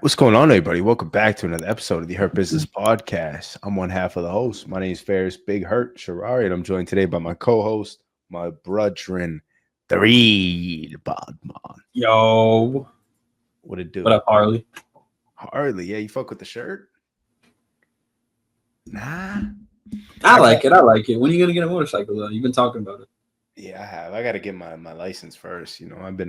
What's going on, everybody? Welcome back to another episode of the Hurt Business Podcast. I'm one half of the host. My name is Ferris Big Hurt Sharari, and I'm joined today by my co-host, my brethren, the Reed Bodman. Yo. What it do? What up, Harley? Harley, yeah, you fuck with the shirt? Nah. I like it. When are you gonna get a motorcycle though? You've been talking about it. Yeah, I have. I gotta get my license first. You know, I've been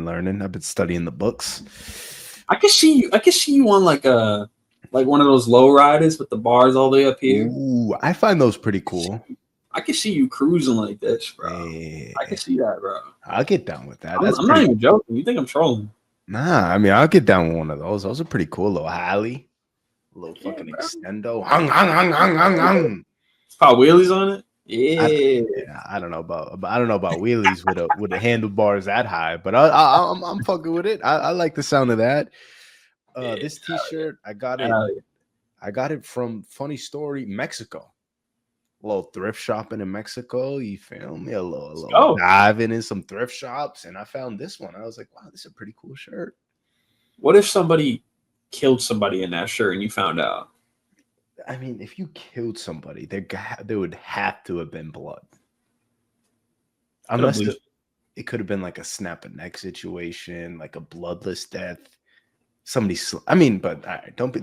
learning. I've been studying the books. I can see you on like one of those low riders with the bars all the way up here. Ooh, I find those pretty cool. I can see you cruising like this, bro. Yeah. I can see that, bro. I'll get down with that. I'm not even joking. You think I'm trolling? Nah, I mean, I'll get down with one of those. Those are pretty cool. Little Harley, little fucking bro. extendo. Hung. Pop wheelies on it. I don't know about wheelies with the handlebars that high, but I'm fucking with it. I like the sound of that. This T-shirt, I got it from, funny story, Mexico. A little thrift shopping in Mexico. You feel me? A little diving in some thrift shops, and I found this one. I was like, wow, this is a pretty cool shirt. What if somebody killed somebody in that shirt and you found out? I mean, if you killed somebody, there would have to have been blood. Unless it could have been like a snap a neck situation, like a bloodless death. Somebody, but all right, don't be.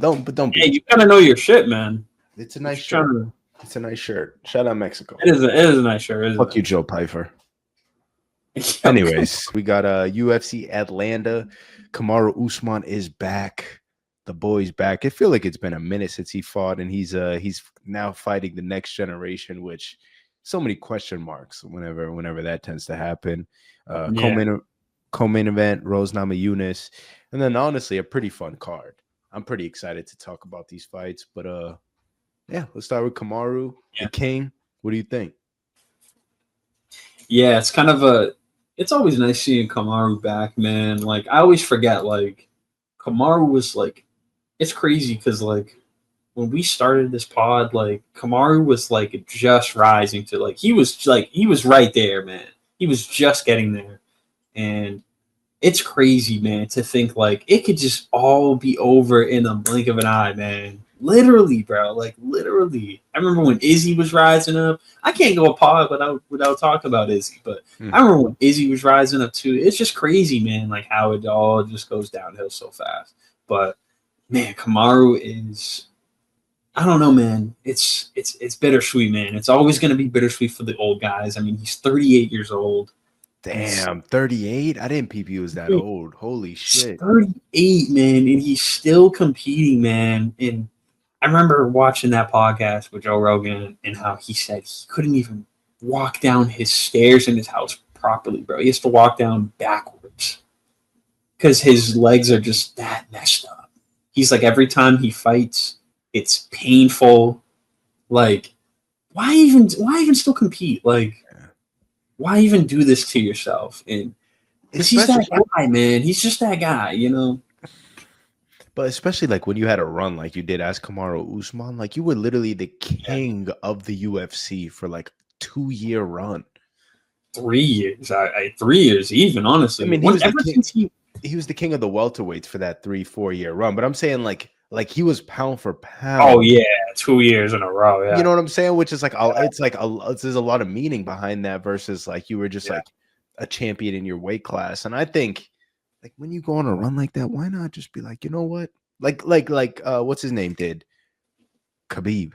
Hey, you gotta know your shit, man. It's a nice shirt. It's a nice shirt. Shout out Mexico. It is a nice shirt. Fuck you, Joe Pyfer. Anyways, we got UFC Atlanta. Kamaru Usman is back. The boy's back. I feel like it's been a minute since he fought, and he's now fighting the next generation, which so many question marks whenever that tends to happen. Co-main event, Rose Namajunas, and then honestly a pretty fun card. I'm pretty excited to talk about these fights, but yeah, let's start with Kamaru, the King. What do you think? Yeah, it's always nice seeing Kamaru back, man. Like, I always forget, like, Kamaru was like, it's crazy because, like, when we started this pod, like, Kamaru was like just rising to, like, he was right there, man. He was just getting there. And it's crazy, man, to think like it could just all be over in a blink of an eye, man. Literally, bro. Like, literally. I remember when Izzy was rising up. I can't go a pod without talking about Izzy, but I remember when Izzy was rising up too. It's just crazy, man, like how it all just goes downhill so fast. But man, Kamaru is, I don't know, man. It's bittersweet, man. It's always gonna be bittersweet for the old guys. I mean, he's 38 years old. Damn, 38? I didn't peep he was that old. Holy shit. 38, man, and he's still competing, man. And I remember watching that podcast with Joe Rogan and how he said he couldn't even walk down his stairs in his house properly, bro. He has to walk down backwards because his legs are just that messed up. He's like, every time he fights, it's painful. Like, why even still compete? Like, why even do this to yourself? And he's that guy, man. He's just that guy, you know? But especially like when you had a run like you did as Kamaru Usman, like you were literally the king of the UFC for like a 2-year run. 3 years. 3 years even, honestly. I mean, he was the king of the welterweights for that 3-4 year run. But I'm saying like he was pound for pound. Oh yeah, 2 years in a row. Yeah, you know what I'm saying? Which is like there's a lot of meaning behind that versus like you were just like a champion in your weight class. And I think like when you go on a run like that, why not just be like, you know what? Like what's his name did? Khabib,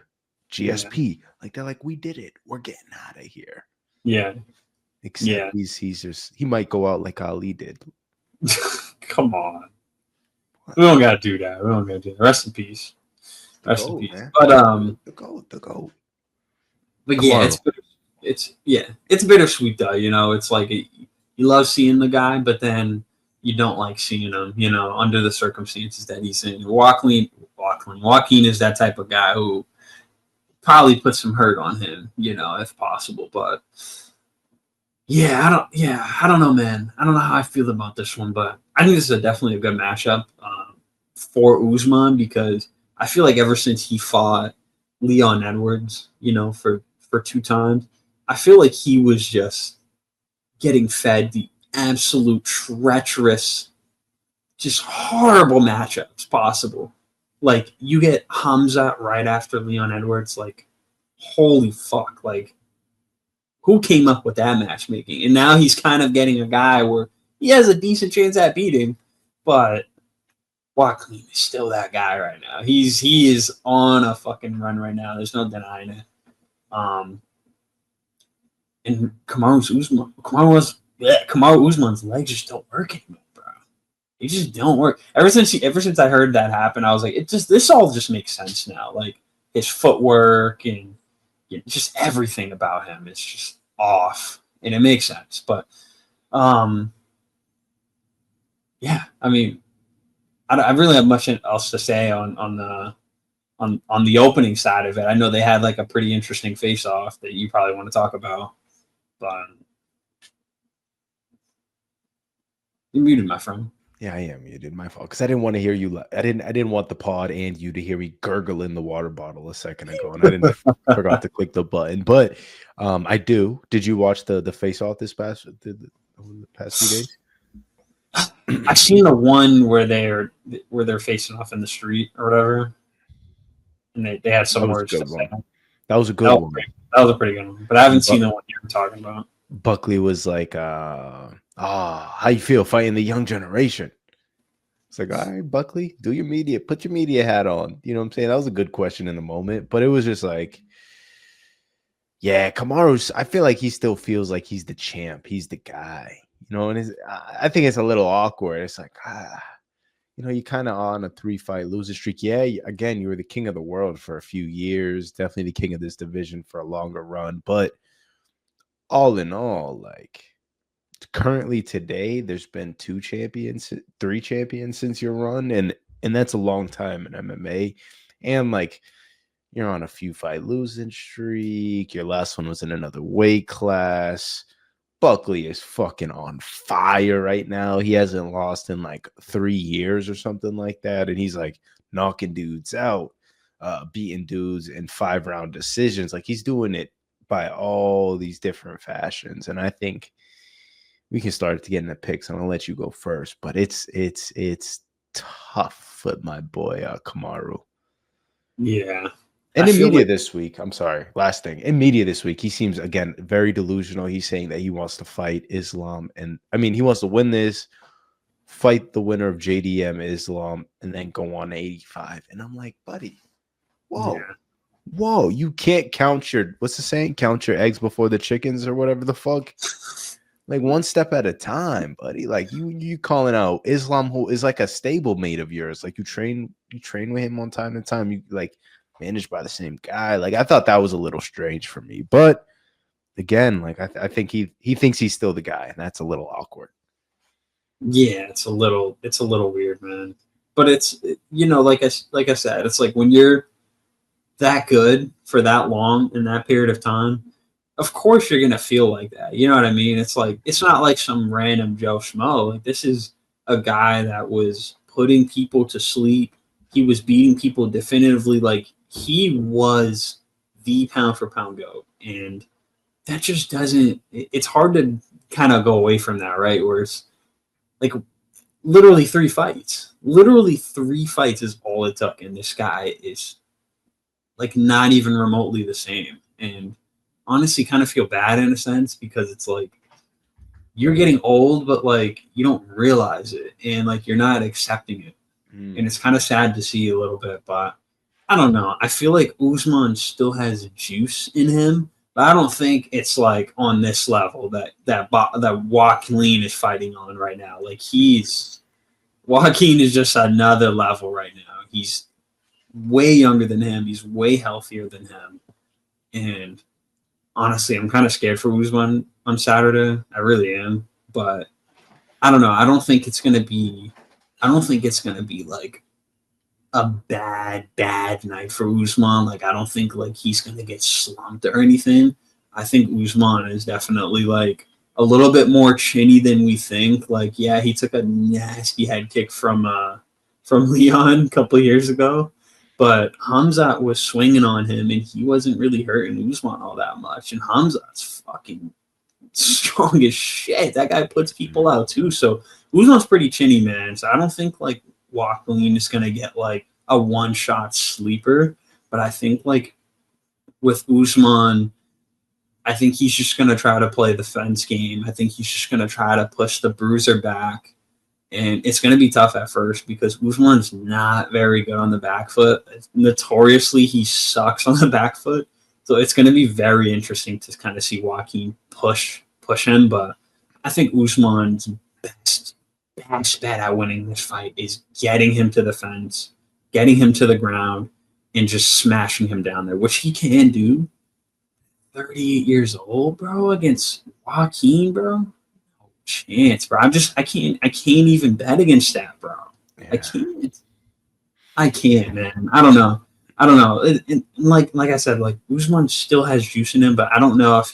GSP. Like they're like, we did it. We're getting out of here. Yeah. Except he might go out like Ali did. Come on. We don't gotta do that. Rest in peace. Rest in peace. Man. But the goat. But yeah, it's bittersweet though. You know, it's like you love seeing the guy, but then you don't like seeing him. You know, under the circumstances that he's in. Joaquin is that type of guy who probably put some hurt on him. You know, if possible, but. I don't know, man. I don't know how I feel about this one, but I think this is definitely a good matchup for Usman because I feel like ever since he fought Leon Edwards, you know, for 2 times, I feel like he was just getting fed the absolute treacherous just horrible matchups possible. Like, you get Hamza right after Leon Edwards. Like, holy fuck. Like, who came up with that matchmaking? And now he's kind of getting a guy where he has a decent chance at beating, but Joaquin is still that guy right now. He is on a fucking run right now. There's no denying it. And Kamaru Usman's legs just don't work anymore, bro. They just don't work. Ever since I heard that happen, I was like, this all just makes sense now. Like, his footwork and just everything about him is just off, and it makes sense. But yeah, I mean, I really have much else to say on the opening side of it. I know they had like a pretty interesting face-off that you probably want to talk about, but you're muted, my friend. Yeah, I am muted. My fault, because I didn't want to hear you. I didn't want the pod and you to hear me gurgle in the water bottle a second ago, and I forgot to click the button. But I do. Did you watch the face-off the past few days? I've seen the one where they're facing off in the street or whatever, and they had some words to say. That was a good one. That was a pretty good one, but I haven't seen the one you're talking about. Buckley was like, how you feel fighting the young generation? It's like, all right, Buckley, do your media, put your media hat on. You know what I'm saying? That was a good question in the moment, but it was just like, yeah, Kamaru's, I feel like he still feels like he's the champ. He's the guy, you know, and I think it's a little awkward. It's like, you know, you kind of on a 3-fight losing streak. Yeah, again, you were the king of the world for a few years, definitely the king of this division for a longer run, but all in all, like, currently today, there's been 3 champions since your run, and that's a long time in MMA. And like, you're on a few fight losing streak. Your last one was in another weight class. Buckley is fucking on fire right now. He hasn't lost in like 3 years or something like that, and he's like knocking dudes out, beating dudes in 5-round decisions. Like, he's doing it by all these different fashions, and I think we can start to get in the picks. I'm gonna let you go first, but it's tough for my boy Kamaru. Yeah. And in media this week, I'm sorry, last thing. In media this week, he seems, again, very delusional. He's saying that he wants to fight Islam. And I mean, he wants to win this, fight the winner of JDM Islam, and then go on 85. And I'm like, buddy, whoa. Yeah. Whoa, you can't count your, what's the saying? Count your eggs before the chickens or whatever the fuck. Like, one step at a time, buddy. Like, you calling out Islam, who is like a stable mate of yours. Like, you train with him on time to time. You like managed by the same guy. Like, I thought that was a little strange for me. But again, like, I think he thinks he's still the guy, and that's a little awkward. Yeah, it's a little weird, man. But it's, you know, like I said, it's like when you're that good for that long in that period of time, of course you're gonna feel like that. You know what I mean? It's like, it's not like some random Joe Schmo. Like, this is a guy that was putting people to sleep. He was beating people definitively. Like, he was the pound for pound GOAT, and that just doesn't. It's hard to kind of go away from that, right? Where it's like literally 3 fights. Literally 3 fights is all it took, and this guy is like not even remotely the same. And honestly, kind of feel bad in a sense, because it's like you're getting old, but like you don't realize it, and like you're not accepting it. And it's kind of sad to see a little bit, but I don't know. I feel like Usman still has juice in him, but I don't think it's like on this level that Joaquin is fighting on right now. Like, Joaquin is just another level right now. He's way younger than him. He's way healthier than him. And honestly, I'm kind of scared for Usman on Saturday. I really am. But I don't know. I don't think it's going to be like a bad night for Usman. Like, I don't think like he's going to get slumped or anything. I think Usman is definitely like a little bit more chinny than we think. Like, yeah, he took a nasty head kick from Leon a couple of years ago, but Hamzat was swinging on him, and he wasn't really hurting Usman all that much. And Hamzat's fucking strong as shit. That guy puts people out too. So Usman's pretty chinny, man. So I don't think like Joaquin is gonna get like a one-shot sleeper, but I think like with Usman, I think he's just gonna try to play the fence game. I think he's just gonna try to push the bruiser back. And it's going to be tough at first because Usman's not very good on the back foot. Notoriously, he sucks on the back foot. So it's going to be very interesting to kind of see Joaquin push him. But I think Usman's best bet at winning this fight is getting him to the fence, getting him to the ground, and just smashing him down there, which he can do. 38 years old, bro, against Joaquin, bro. Chance, bro. I can't even bet against that, bro. Yeah. I can't, man. I don't know. Like I said, like Usman still has juice in him, but I don't know if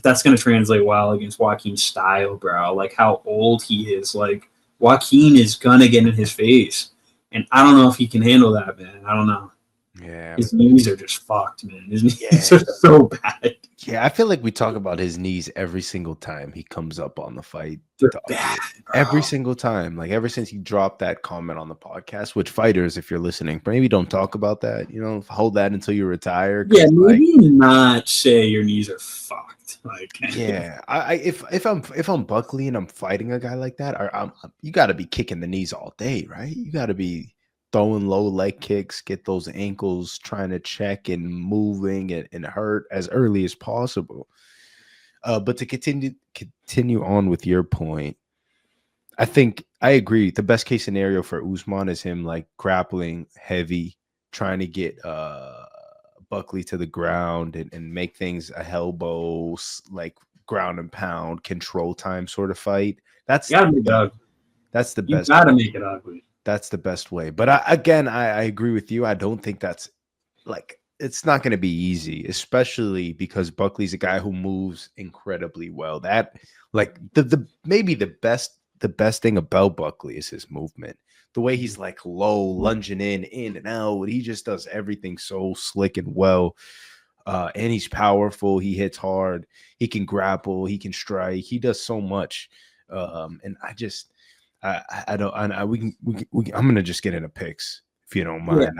that's gonna translate well against Joaquin's style, bro. Like how old he is. Like Joaquin is gonna get in his face, and I don't know if he can handle that, man. I don't know. Yeah, his knees are just fucked, man. His knees are so bad. Yeah, I feel like we talk about his knees every single time he comes up on the fight. They're bad, every single time. Like ever since he dropped that comment on the podcast, which fighters, if you're listening, maybe don't talk about that. You know, hold that until you retire. Yeah, maybe not say your knees are fucked. Like, yeah, if I'm Buckley and I'm fighting a guy like that, you got to be kicking the knees all day, right? You got to be throwing low leg kicks, get those ankles trying to check and moving and hurt as early as possible. But to continue on with your point, I think I agree. The best case scenario for Usman is him like grappling heavy, trying to get Buckley to the ground and make things a elbow, like ground and pound, control time sort of fight. That's the best. You gotta make it ugly. That's the best way. But I agree with you. I don't think that's like it's not going to be easy, especially because Buckley's a guy who moves incredibly well. That like maybe the best thing about Buckley is his movement. The way he's like low, lunging in and out. He just does everything so slick and well. And he's powerful. He hits hard. He can grapple. He can strike. He does so much. And I just. I'm gonna just get into picks if you don't mind.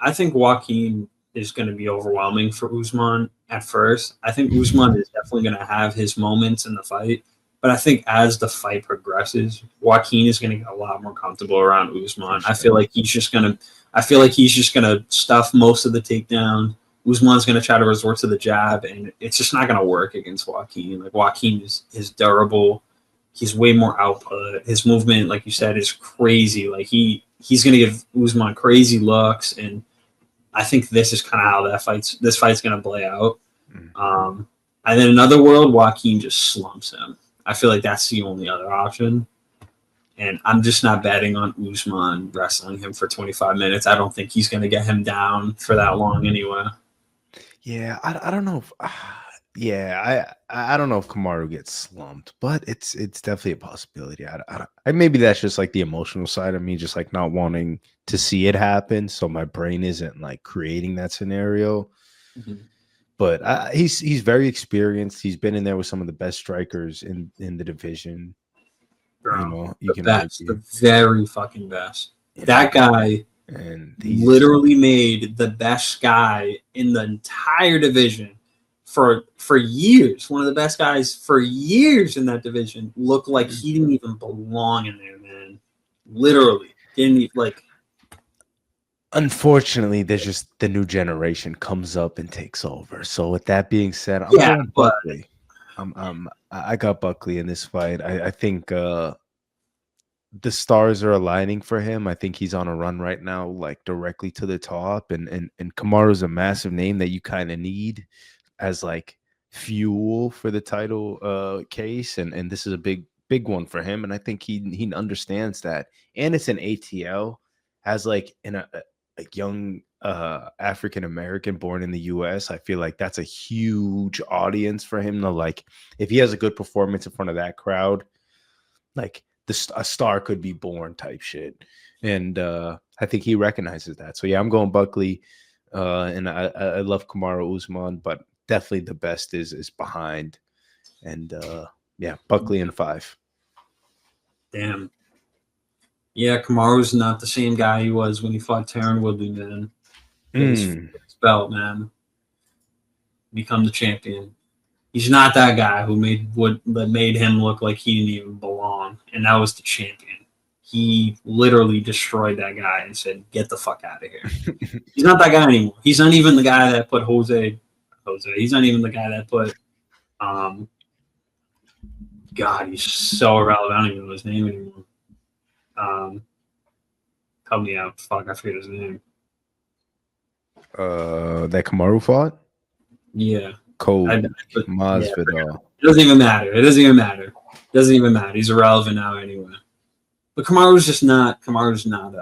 I think Joaquin is going to be overwhelming for Usman at first. I think Usman is definitely going to have his moments in the fight, but I think as the fight progresses, Joaquin is going to get a lot more comfortable around Usman. I feel like he's just going to stuff most of the takedown. Usman's going to try to resort to the jab, and it's just not going to work against Joaquin. Like Joaquin is durable. He's way more output. His movement, like you said, is crazy. Like he's gonna give Usman crazy looks, and I think this is kind of how this fight's gonna play out. And then in another world, Joaquin just slumps him. I feel like that's the only other option, and I'm just not betting on Usman wrestling him for 25 minutes. I don't think he's gonna get him down for that long anyway. Yeah, I don't know if. Yeah, I don't know if Kamaru gets slumped, but it's definitely a possibility. Maybe that's just like the emotional side of me, just like not wanting to see it happen, so my brain isn't like creating that scenario. But he's very experienced. He's been in there with some of the best strikers in the division. Bro, you know, the very fucking best. Yeah. That guy and literally made the best guy in the entire division. For years, one of the best guys for years in that division looked like he didn't even belong in there, man. Literally. Didn't like. Unfortunately, there's just the new generation comes up and takes over. So with that being said, I'm going Buckley. I got Buckley in this fight. I think the stars are aligning for him. I think he's on a run right now, like directly to the top. And Kamaru's a massive name that you kind of need as like fuel for the title case, and this is a big one for him, and I think he understands that. And it's an ATL as like in a young African American born in the US. I feel like that's a huge audience for him to like, if he has a good performance in front of that crowd, like a star could be born type shit. And I think he recognizes that. So yeah, I'm going Buckley, and I love Kamaru Usman, but definitely the best is behind And yeah, Buckley in 5. Damn. Yeah, Kamaru's not the same guy he was when he fought Tyron Woodley, man. Get his belt, man. Become the champion. He's not that guy who made him look like he didn't even belong, and that was the champion. He literally destroyed that guy and said, "Get the fuck out of here." He's not that guy anymore. He's not even the guy that put Jose. He's not even the guy that put. God, he's so irrelevant. I don't even know his name anymore. Help me out. Fuck, I forget his name. That Kamaru fought? Yeah. Cody Masvidal. Yeah, it doesn't even matter. It doesn't even matter. It doesn't even matter. He's irrelevant now anyway. But Kamaru's just not. Kamaru's not.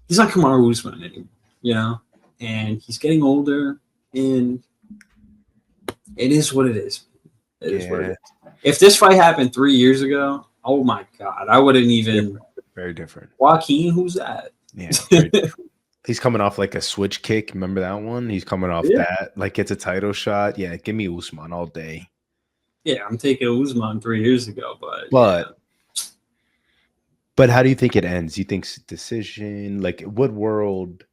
He's not Kamaru Usman anymore. You know, and he's getting older, and it is what it is. It is what it is. If this fight happened 3 years ago, oh my God, I wouldn't even. Very different. Joaquin, who's that? Yeah. He's coming off like a switch kick. Remember that one? He's coming off that. Like, gets a title shot. Yeah, give me Usman all day. Yeah, I'm taking Usman 3 years ago, but how do you think it ends? You think decision? Like, what world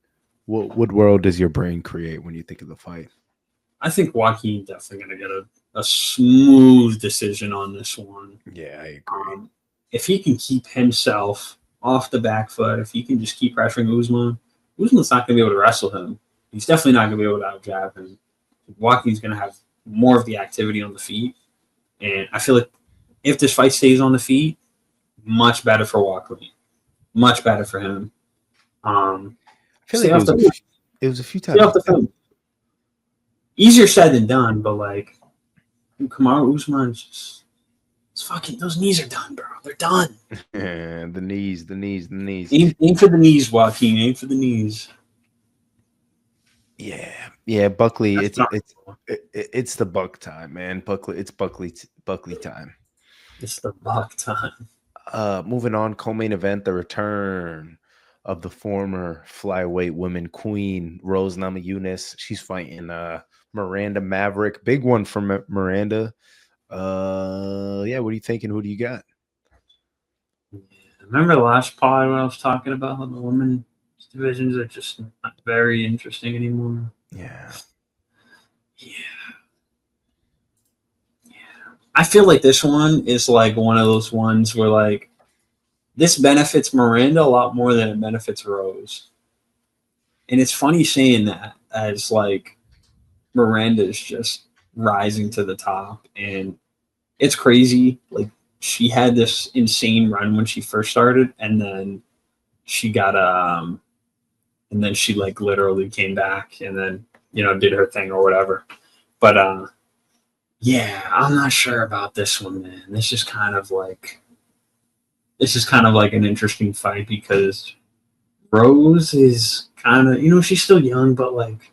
does your brain create when you think of the fight? I think Joaquin definitely going to get a smooth decision on this one. Yeah, I agree. If he can keep himself off the back foot, if he can just keep pressuring Usman, Usman's not going to be able to wrestle him. He's definitely not going to be able to out-jab him. Joaquin's going to have more of the activity on the feet. And I feel like if this fight stays on the feet, much better for Joaquin. Much better for him. I feel like it was a few times. Easier said than done, but like Kamaru Usman's just it's fucking those knees are done, bro. They're done. Yeah, the knees. Aim for the knees, Joaquin. Aim for the knees. Yeah. Buckley. It's the Buck time, man. It's Buckley time. It's the Buck time. Moving on, co-main event, the return of the former flyweight women queen, Rose Namajunas. She's fighting Miranda Maverick. Big one for Miranda. Yeah, what are you thinking? Who do you got? Remember the last pod when I was talking about how the women's divisions are just not very interesting anymore? Yeah. I feel like this one is like one of those ones where like this benefits Miranda a lot more than it benefits Rose. And it's funny saying that as like Miranda is just rising to the top, and it's crazy. Like she had this insane run when she first started, and then she got and then she like literally came back and then did her thing or whatever. But yeah, I'm not sure about this one, man. This is kind of like an interesting fight because Rose is kind of she's still young, but like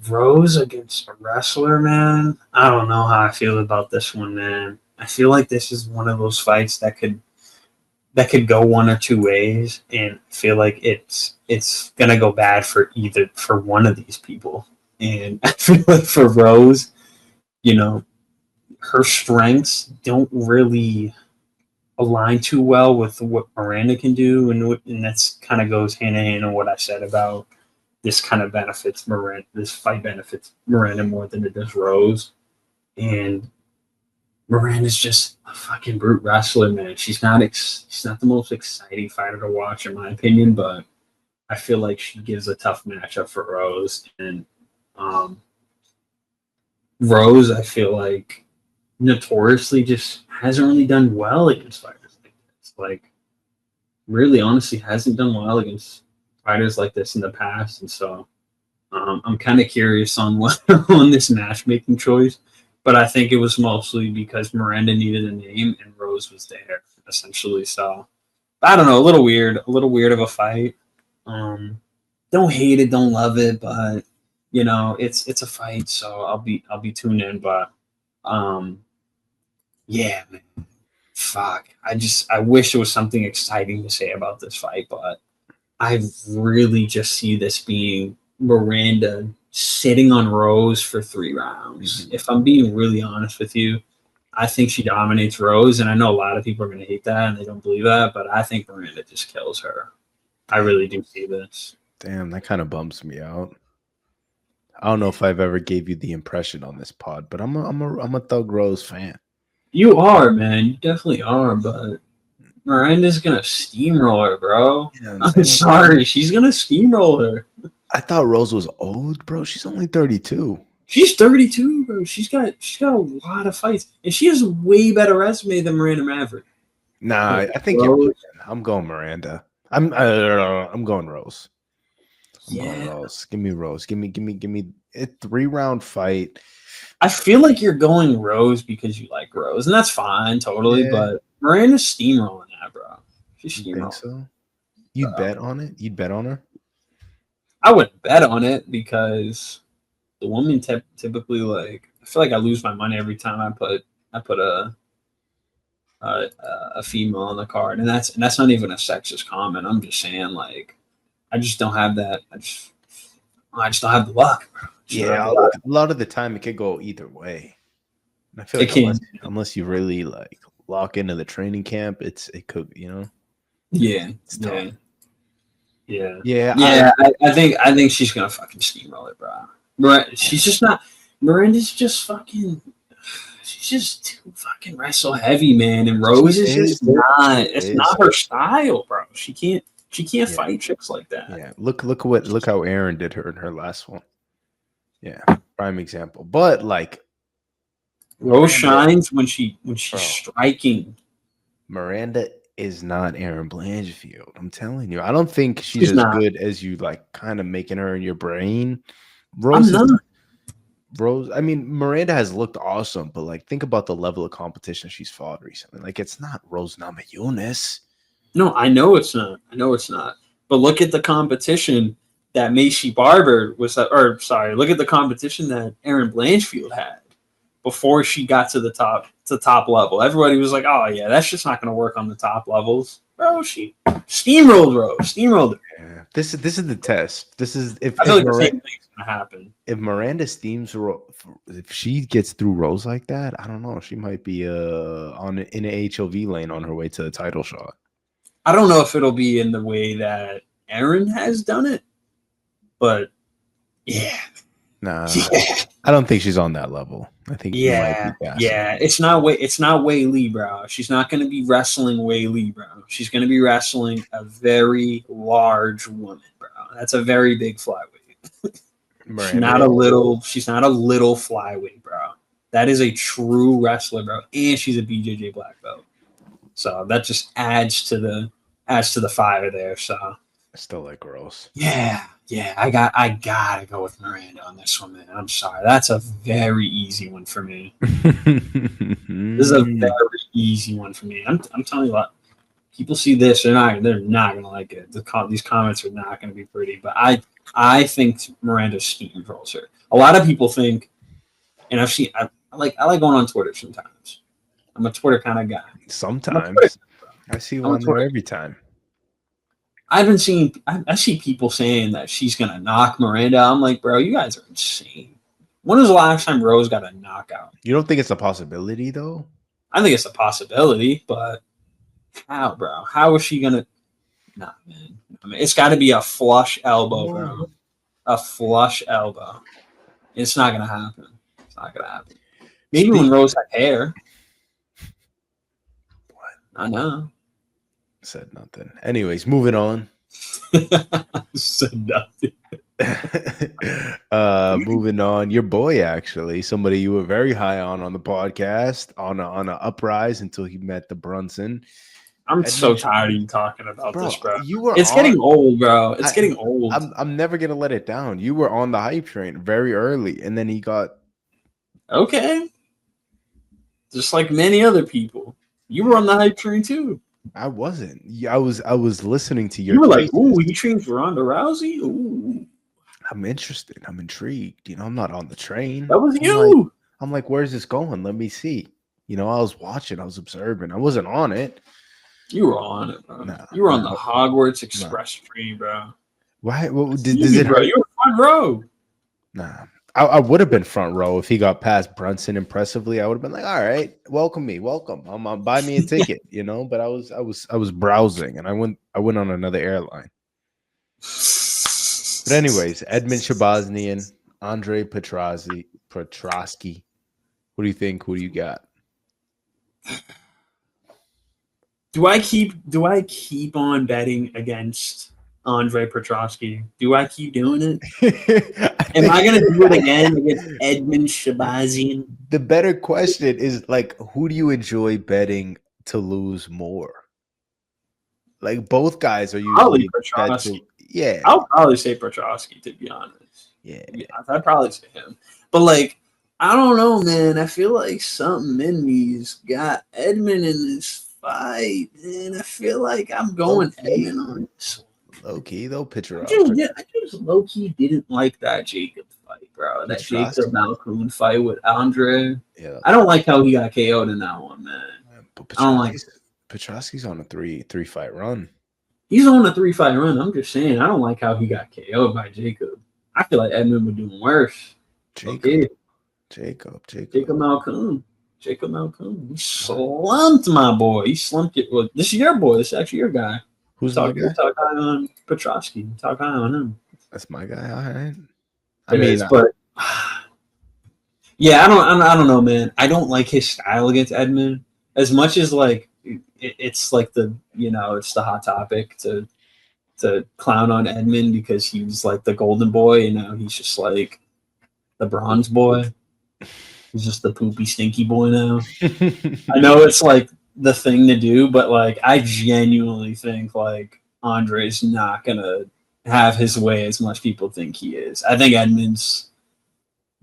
Rose against a wrestler, man. I don't know how I feel about this one, man. I feel like this is one of those fights that could go one or two ways, and I feel like it's gonna go bad for one of these people. And I feel like for Rose, her strengths don't really align too well with what Miranda can do, and that's kind of goes hand in hand on what I said about this kind of benefits Miranda. This fight benefits Miranda more than it does Rose. And Miranda's just a fucking brute wrestler, man. She's not the most exciting fighter to watch, in my opinion, but I feel like she gives a tough matchup for Rose. And Rose, I feel like, notoriously just hasn't really done well against fighters like this. Like, really, honestly, hasn't done well against fighters like this in the past. And so I'm kind of curious on this matchmaking choice. But I think it was mostly because Miranda needed a name and Rose was there, essentially. So I don't know, a little weird of a fight. Don't hate it, don't love it, but it's a fight, so I'll be tuned in. But yeah, man, fuck. I wish there was something exciting to say about this fight, but I really just see this being Miranda sitting on Rose for 3 rounds. Mhm. If I'm being really honest with you, I think she dominates Rose, and I know a lot of people are going to hate that and they don't believe that, but I think Miranda just kills her. I really do see this. Damn, that kind of bums me out. I don't know if I've ever gave you the impression on this pod, but I'm a Thug Rose fan. You are, man. You definitely are, but Miranda's going to steamroll her, bro. You know what I'm saying? sorry. She's going to steamroll her. I thought Rose was old, bro. She's only 32. She's 32, bro. She's got a lot of fights, and she has a way better resume than Miranda Maverick. Nah, I think you're. I'm going Miranda. I'm going Rose. I'm going Rose. Give me Rose. Give me a 3-round fight. I feel like you're going Rose because you like Rose, and that's fine, totally. Yeah. But Miranda's steamrolling that, bro. She's You steamrolling. think so? You'd bet on it? You'd bet on her? I wouldn't bet on it because the woman typically, like, I feel like I lose my money every time I put a female on the card, and that's not even a sexist comment. I'm just saying, like, I just don't have that. I just don't have the luck, bro. Yeah, a lot of the time it could go either way. I feel like unless you really like lock into the training camp, it could, you know. Yeah, it's tough. Yeah. I think she's gonna fucking steamroll it, bro. She's just not. Miranda's just fucking. She's just too fucking wrestle heavy, man. And Rose is just not. It's not her style, bro. She can't fight chicks like that. Yeah, look how Aaron did her in her last one. Yeah, prime example. But like, Rose shines when she's striking. Miranda is not Aaron Blanchfield. I'm telling you, I don't think she's as good as you like, kind of making her in your brain. Rose, I mean, Miranda has looked awesome, but like, think about the level of competition she's fought recently. Like, it's not Rose Namajunas. No, I know it's not. But look at the competition that Macy Barber was, look at the competition that Aaron Blanchfield had before she got to the top level. Everybody was like, "Oh yeah, that's just not going to work on the top levels." Bro, she steamrolled her. Yeah. This is the test. This is I feel like the same thing's going to happen. If Miranda if she gets through Rose like that, I don't know. She might be in an HOV lane on her way to the title shot. I don't know if it'll be in the way that Aaron has done it, but yeah. Nah, I don't think she's on that level. I think it's not Wei Lee, bro. She's not going to be wrestling Wei Lee, bro. She's going to be wrestling a very large woman, bro. That's a very big flyweight. She's not a little flyweight, bro. That is a true wrestler, bro, and she's a BJJ black belt. So that just adds to the fire there. So I still like Rose. Yeah. I gotta go with Miranda on this one, man. I'm sorry. That's a very easy one for me. This is a very easy one for me. I'm telling you what, people see this, they're not gonna like it. These comments are not gonna be pretty. But I think Miranda steamrolls her. A lot of people think, and I like going on Twitter sometimes. I'm a Twitter kind of guy. Sometimes I see one there every time. I see people saying that she's gonna knock Miranda. I'm like, bro, you guys are insane. When was the last time Rose got a knockout? You don't think it's a possibility though? I think it's a possibility, but how, bro? How is she gonna? Nah, man. I mean, it's got to be a flush elbow, bro. A flush elbow. It's not gonna happen. Maybe when Rose had hair. What? I know. Said nothing. Anyways, moving on. Said nothing. Moving on. Your boy, actually, somebody you were very high on the podcast, on an uprise until he met the Brunson. I'm so tired of you talking about this, bro. It's getting old, bro. It's getting old. I'm never gonna let it down. You were on the hype train very early, and then he got okay. Just like many other people, you were on the hype train too. I wasn't. I was listening to your. You were like, "Ooh, he trains Ronda Rousey." Ooh, I'm interested. I'm intrigued. You know, I'm not on the train. That was you. I'm like, where's this going? Let me see. You know, I was watching. I was observing. I wasn't on it. You were on it, bro. You were on the Hogwarts Express train, bro. Why? Does it hurt? You were front row. Nah. I would have been front row if he got past Brunson impressively. I would have been like, all right, welcome me, welcome. Buy me a ticket, you know. But I was browsing, and I went on another airline. But anyways, Edmen Shahbazyan, Andre Petroski. What do you think? Who do you got? Do I keep on betting against Andre Petroski? Do I keep doing it? Am I gonna do it again against Edmen Shahbazyan? The better question is like, who do you enjoy betting to lose more? Like both guys are Probably usually bet to, Petroski. yeah, I'll probably say Petroski, to be honest. yeah. I'd probably say him. But like, I don't know, man. I feel like something in me's got Edmen in this fight, and I feel like I'm going Edmen on this. Low key though, I just low key didn't like that Jacob fight, bro. That Jacob Malkoun fight with Andre. Yeah, I don't like how he got KO'd in that one, man. But I don't like it. Petroski's on a three fight run. He's on a 3-fight run. I'm just saying, I don't like how he got KO'd by Jacob. I feel like Edmen would do worse. Jacob Malkoun. He slumped my boy. He slumped it. Well, this is your boy. This is actually your guy. Who's my guy? Talk high on Petroski. Talk high on him. That's my guy. All right. But yeah, I don't know, man. I don't like his style against Edmen as much as like it's like it's the hot topic to clown on Edmen because he was like the golden boy, and now he's just like the bronze boy. He's just the poopy, stinky boy now. I know it's like the thing to do, but like I genuinely think like Andre's not gonna have his way as much people think he is. I think Edmen's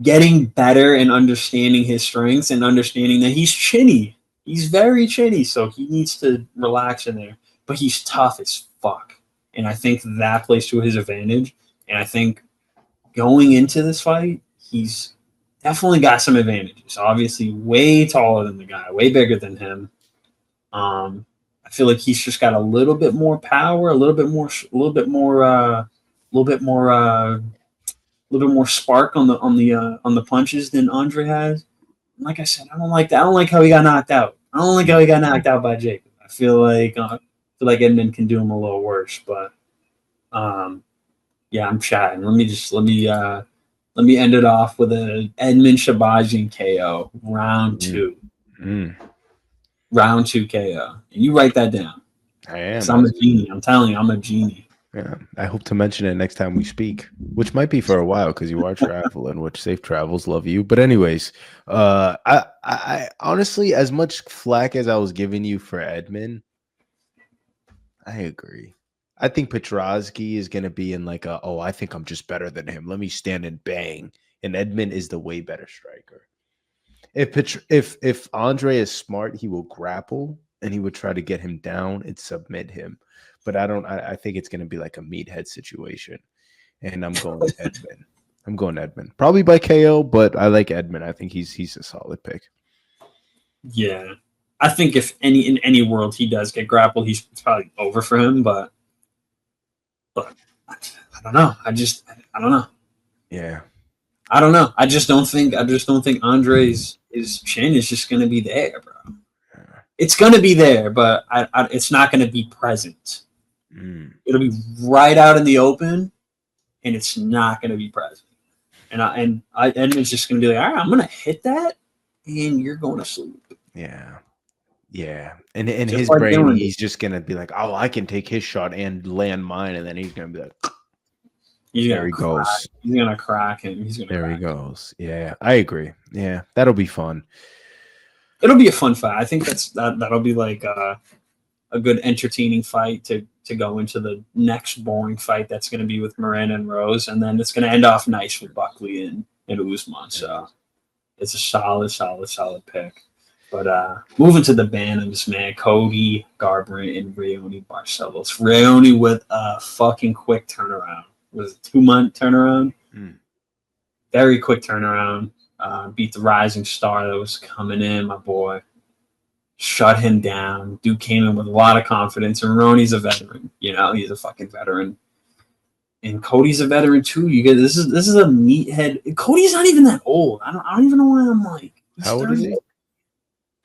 getting better and understanding his strengths and understanding that he's chinny. He's very chinny, so he needs to relax in there. But he's tough as fuck. And I think that plays to his advantage. And I think going into this fight, he's definitely got some advantages. Obviously, way taller than the guy, way bigger than him. I feel like he's just got a little bit more power, a little bit more spark on the punches than Andre has. And like I said, I don't like that. I don't like how he got knocked out. I don't like how he got knocked out by Jacob. I feel like Edmen can do him a little worse, but yeah, I'm chatting. Let me end it off with a Edmen Shahbazyan KO round 2. Round 2 KO. And you write that down. I am. I'm a genie. I'm telling you, I'm a genie. Yeah, I hope to mention it next time we speak, which might be for a while because you are traveling, which safe travels, love you. But anyways, I honestly, as much flack as I was giving you for Edmen, I agree. I think Petroski is going to be in like I think I'm just better than him. Let me stand and bang. And Edmen is the way better striker. If Andre is smart, he will grapple and he would try to get him down and submit him. But I think it's going to be like a meathead situation. And I'm going Edmen. Probably by KO, but I like Edmen. I think he's a solid pick. Yeah. I think if in any world he does get grappled, it's probably over for him, but I don't know. I don't know. Yeah. I don't know. I just don't think Andre's his chin is just going to be there, bro. Yeah. It's going to be there, but it's not going to be present. It'll be right out in the open, and it's not going to be present. And Edmen's just going to be like, all right, I'm going to hit that, and you're going to sleep. Yeah. Yeah. And in his brain, he's just going to be like, oh, I can take his shot and land mine, and then he's going to be like, there he goes. He's going to crack him. There he goes. Yeah, I agree. Yeah, that'll be fun. It'll be a fun fight. I think that'll be like a good entertaining fight to go into the next boring fight that's going to be with Miranda and Rose, and then it's going to end off nice with Buckley and Usman. So it's a solid pick. But moving to the Bantams, man, Cody Garbrandt and Raoni Barcelos. Raoni with a fucking quick turnaround. It was a 2-month turnaround. Very quick turnaround. Beat the rising star that was coming in, my boy. Shut him down. Dude came in with a lot of confidence, and Raoni's a veteran. You know, he's a fucking veteran. And Cody's a veteran too. You get this is a meathead. Cody's not even that old. I don't even know why I'm like. How old is he?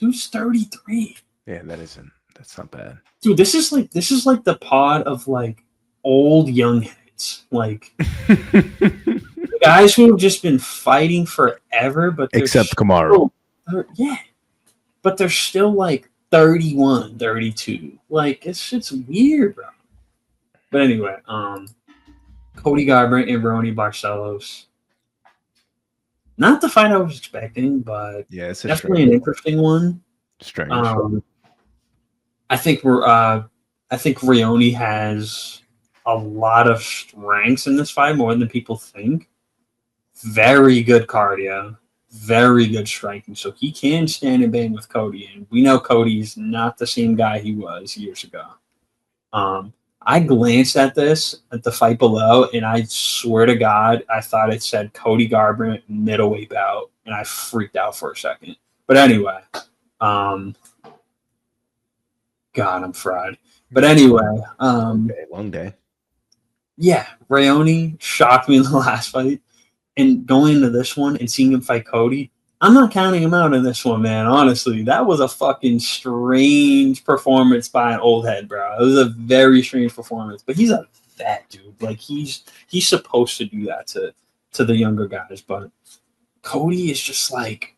Dude's 33. Yeah, that's not bad. Dude, this is like the pod of like old young heads. Like guys who have just been fighting forever, but except Kamaru. Yeah. But they're still like 31, 32. Like it's weird, bro. But anyway, Cody Garbrandt and Raoni Barcelos. Not the fight I was expecting, but yeah, it's definitely an interesting one. Strange. I think Raoni has a lot of strengths in this fight, more than people think. Very good cardio, very good striking, so he can stand and bang with Cody. And we know Cody's not the same guy he was years ago. I glanced at the fight below, and I swear to God, I thought it said Cody Garbrandt middleweight bout, and I freaked out for a second. But anyway, God, I'm fried. But anyway, long day. Yeah, Raoni shocked me in the last fight, and going into this one and seeing him fight Cody, I'm not counting him out in this one, man. Honestly, that was a fucking strange performance by an old head, bro. It was a very strange performance. But he's a vet, dude. Like he's supposed to do that to the younger guys. But Cody is just like,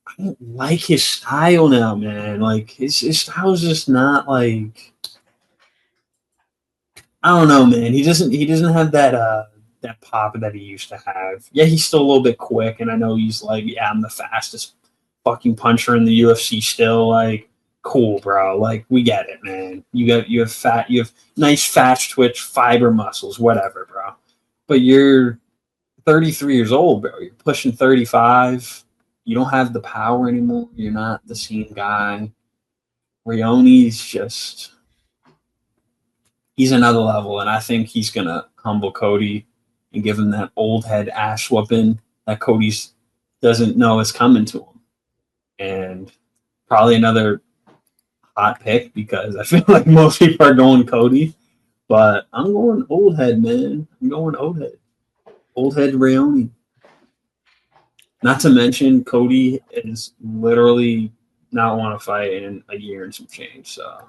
I don't like his style now, man. Like his style is just not like, I don't know, man. He doesn't have that pop that he used to have. Yeah, he's still a little bit quick, and I know he's like, yeah, I'm the fastest fucking puncher in the UFC still. Like, cool, bro. Like, we get it, man. You have nice fast twitch fiber muscles, whatever, bro. But you're 33 years old, bro. You're pushing 35. You don't have the power anymore. You're not the same guy. Raoni's just, he's another level, and I think he's gonna humble Cody and give him that old head ass whooping that Cody's doesn't know is coming to him. And probably another hot pick, because I feel like most people are going Cody, but I'm going old head, man. I'm going old head. Old head Raoni. Not to mention Cody is literally not want to fight in a year and some change, so.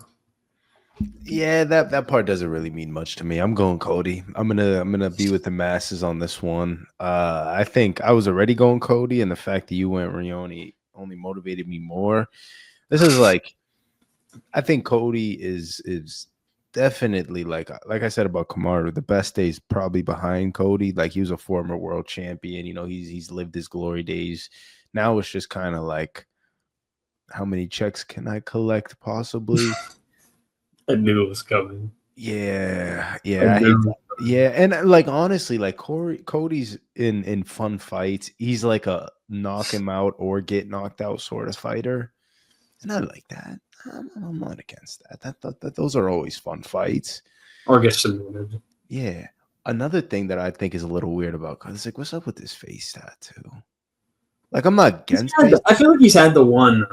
Yeah, that part doesn't really mean much to me. I'm going Cody. I'm gonna be with the masses on this one. I think I was already going Cody, and the fact that you went Raoni only motivated me more. This is like, I think Cody is definitely, like I said about Kamaru, the best days probably behind Cody. Like, he was a former world champion. You know, he's lived his glory days. Now it's just kind of like, how many checks can I collect possibly? I knew it was coming. Yeah, and like, honestly, like Cody's in fun fights. He's like a knock him out or get knocked out sort of fighter, and I like that. I'm not against that. Those are always fun fights. Or get submitted. Yeah. Another thing that I think is a little weird about Cody is, like, what's up with this face tattoo? Like, I'm not against it. I feel like he's had the one.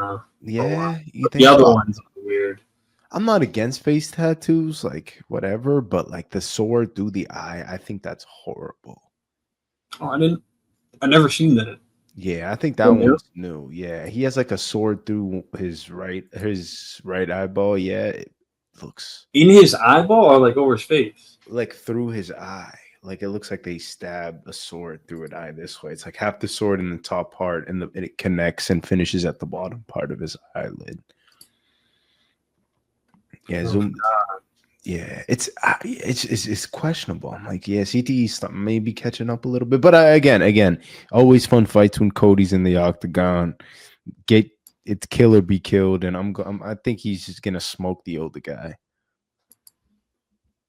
Yeah, you think the other one's weird. I'm not against face tattoos, like, whatever, but like the sword through the eye, I think that's horrible. Oh, I never seen that. Yeah, I think that one's new. Yeah, he has like a sword through his right eyeball. Yeah, it looks in his eyeball or like over his face, like through his eye. Like, it looks like they stabbed a sword through an eye this way. It's like half the sword in the top part, and it connects and finishes at the bottom part of his eyelid. Yeah, zoom. Yeah, it's questionable. I'm like, yeah, CTE's maybe catching up a little bit, but again, always fun fights when Cody's in the octagon. It's kill or be killed, and I think he's just gonna smoke the older guy.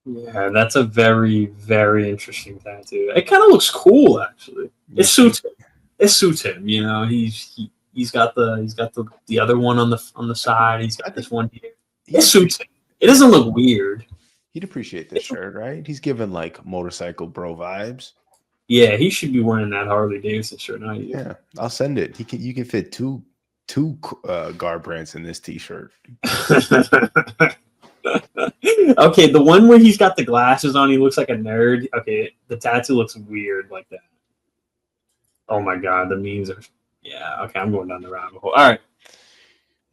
Yeah, that's a very, very interesting tattoo. It kind of looks cool, actually. It suits him. It suits him. You know, he's got the other one on the side. He's got this one here. It suits him. It doesn't look weird. He'd appreciate this shirt, right? He's giving like motorcycle bro vibes. Yeah, he should be wearing that Harley Davidson shirt, not you. Yeah, I'll send it. You can fit two Garbrandts in this t-shirt. Okay, the one where he's got the glasses on, he looks like a nerd. Okay, the tattoo looks weird like that. Oh my god, the memes are. Yeah, okay, I'm going down the rabbit hole. All right,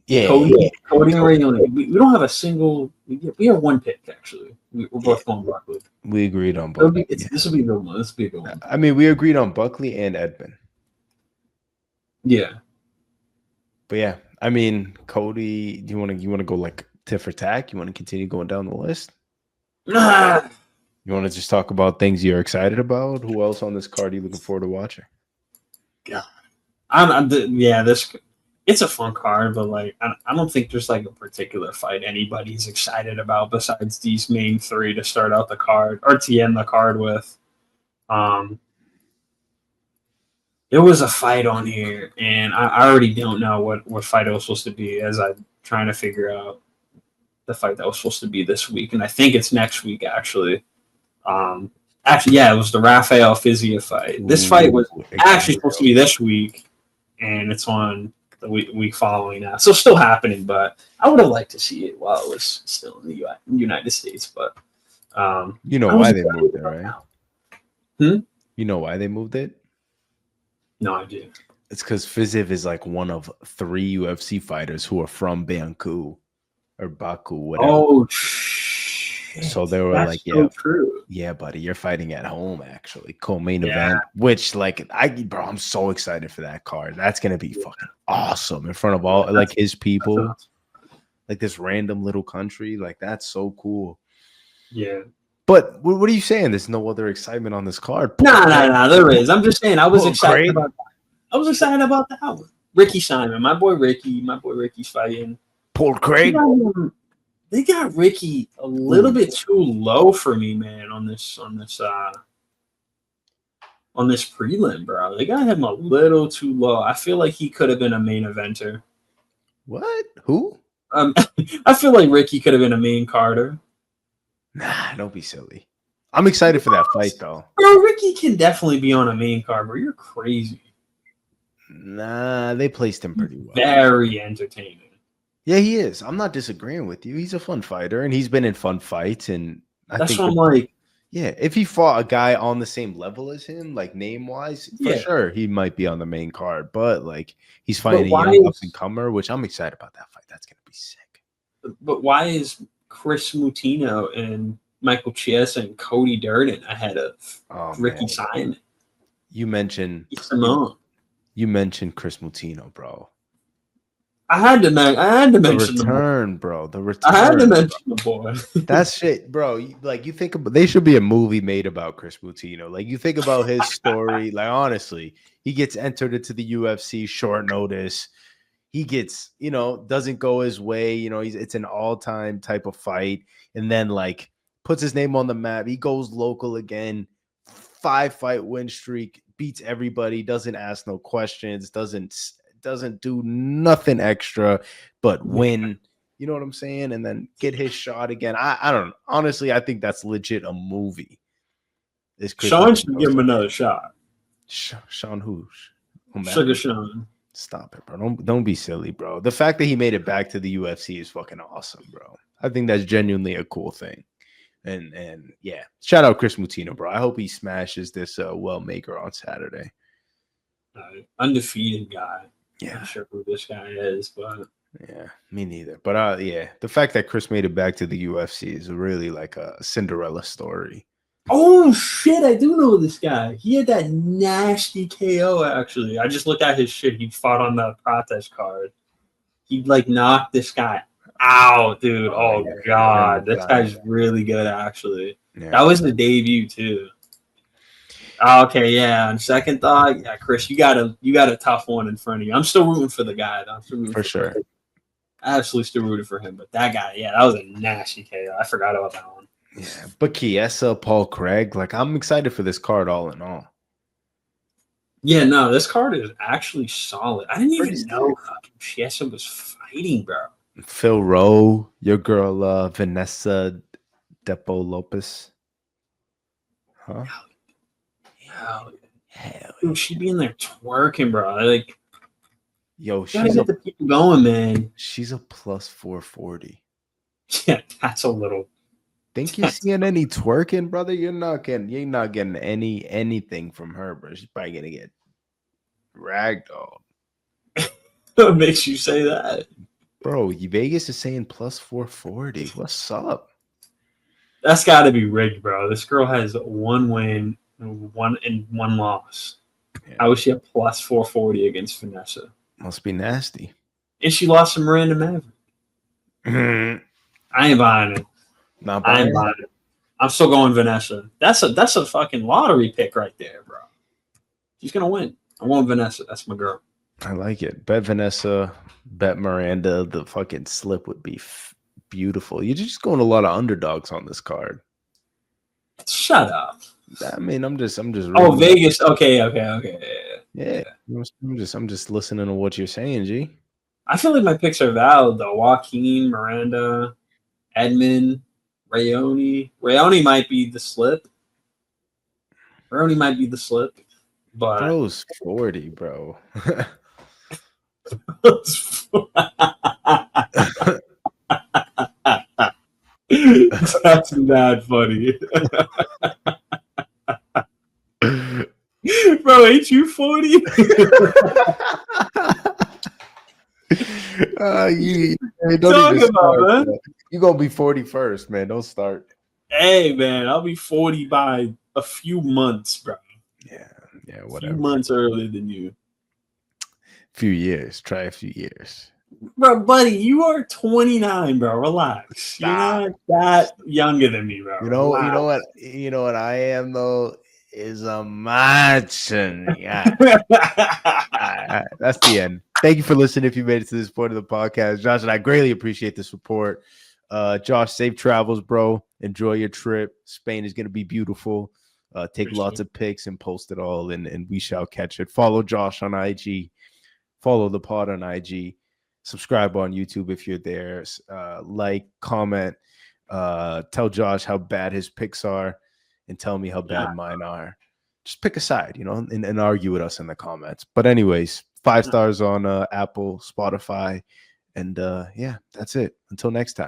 Yeah, Cody and Raoni. We don't have a single. We have one pick actually. We're both going Buckley. we agreed on Buckley. This will be a good one. This will be a good one. I mean, we agreed on Buckley and Edmen. Yeah. But yeah, I mean, Cody, you want to go like tit for tat? You want to continue going down the list? Nah. You want to just talk about things you're excited about? Who else on this card are you looking forward to watching? God. This it's a fun card, but like I don't think there's like a particular fight anybody's excited about besides these main three to start out the card or to end the card with. There was a fight on here, and I already don't know what fight it was supposed to be as I'm trying to figure out the fight that was supposed to be this week, and I think it's next week actually. Yeah, it was the Rafael Fiziev fight. This fight was actually supposed to be this week, and it's on the week following now. So still happening, but I would have liked to see it while it was still in the United States. But you know why they moved it, right? You know why they moved it? No idea. It's because Fiziev is like one of 3 UFC fighters who are from Baku or Baku, whatever. Oh, shit. So they were That's like, true. Yeah, buddy, you're fighting at home, actually. Co-main event, which I'm so excited for that card. That's gonna be fucking awesome in front of all like his people, like this random little country. Like that's so cool. Yeah. But what are you saying? There's no other excitement on this card. No, there is. I'm just saying I was excited about that. I was excited about that one. Ricky Simon, my boy Ricky's fighting. Paul Craig. They got Ricky a little bit too low for me, man, on this prelim, bro. They got him a little too low. I feel like he could have been a main eventer. What? Who? I feel like Ricky could have been a main carder. Nah, don't be silly. I'm excited for that fight, though. Bro, Ricky can definitely be on a main card, bro. You're crazy. Nah, they placed him pretty well. Very entertaining. Yeah, he is. I'm not disagreeing with you. He's a fun fighter, and he's been in fun fights. And that's what I'm like. Yeah, if he fought a guy on the same level as him, like name-wise, for sure, he might be on the main card. But like, he's fighting a young up-and-comer, which I'm excited about that fight. That's gonna be sick. But why is Chris Mutino and Michael Chiesa and Cody Durden ahead of Ricky Simon? You mentioned Chris Mutino, bro. I had to mention the return, bro. The return. I had to mention the boy. That's shit, bro. Like you think about, they should be a movie made about Chris Mutino. Like you think about his story. Like honestly, he gets entered into the UFC short notice. He gets, doesn't go his way. It's an all-time type of fight, and then like puts his name on the map. He goes local again. 5-fight win streak, beats everybody. Doesn't ask no questions. Doesn't do nothing extra but win, you know what I'm saying? And then get his shot again. I don't know. Honestly, I think that's legit a movie. Sean should give him another shot. Sean who? Sugar Sean. Stop it, bro. Don't be silly, bro. The fact that he made it back to the UFC is fucking awesome, bro. I think that's genuinely a cool thing. And yeah, shout out Chris Mutino, bro. I hope he smashes this well maker on Saturday. Undefeated guy. Yeah, not sure who this guy is, but yeah, me neither. But yeah, the fact that Chris made it back to the UFC is really like a Cinderella story. Oh shit, I do know this guy. He had that nasty KO. Actually, I just looked at his shit. He fought on the protest card. He like knocked this guy out, dude. Oh god, this guy's really good. Actually, that was the debut too. Okay, yeah. On second thought, yeah, Chris, you got a tough one in front of you. I'm still rooting for the guy, though. For sure. Absolutely still rooting for him. But that guy, yeah, that was a nasty KO. I forgot about that one. Yeah, but Chiesa, Paul Craig, like I'm excited for this card all in all. Yeah, no, this card is actually solid. I didn't even know fucking Chiesa was fighting, bro. Phil Rowe, your girl Vanessa Depo Lopez. Huh? Hell yeah. Dude, she be in there twerking, bro. Like, yo, she's get the people going, man. She's a plus 440. Yeah, that's a little. Think you're seeing any twerking, brother? You're not getting anything from her, bro. She's probably gonna get ragdolled. What makes you say that? Bro, Vegas is saying plus 440. What's up? That's got to be rigged, bro. This girl has one win, one loss. Yeah. How is she at plus 440 against Vanessa? Must be nasty. And she lost to Miranda Maverick. I ain't buying it. Not I buying ain't buying it. I'm still going Vanessa. That's a fucking lottery pick right there, bro. She's gonna win. I want Vanessa. That's my girl. I like it. Bet Vanessa, bet Miranda. The fucking slip would be beautiful. You're just going a lot of underdogs on this card. Shut up. I mean, I'm just. Oh, Vegas. Okay. Yeah. I'm just listening to what you're saying, G. I feel like my picks are valid though. Joaquin, Miranda, Edmen, Raoni. Raoni might be the slip. But Bro's 40, bro. That's not funny. Bro, ain't you 40? Don't even start, man. You're gonna be 40 first, man. Don't start. Hey, man, I'll be 40 by a few months, bro. Yeah, whatever. A few months earlier than you. Few years. Try a few years. Bro, buddy, you are 29, bro. Relax. You're not that younger than me, bro. You know what I am though is a macho. Yeah. That's the end. Thank you for listening. If you made it to this point of the podcast, Josh and I greatly appreciate the support. Josh, safe travels, bro. Enjoy your trip. Spain is going to be beautiful. Take lots of pics and post it all, and we shall catch it. Follow Josh on IG. Follow the pod on IG. Subscribe on YouTube if you're there. Like, comment. Tell Josh how bad his picks are, and tell me how bad mine are. Just pick a side, and argue with us in the comments. But anyways, 5 stars on Apple, Spotify, and yeah, that's it. Until next time.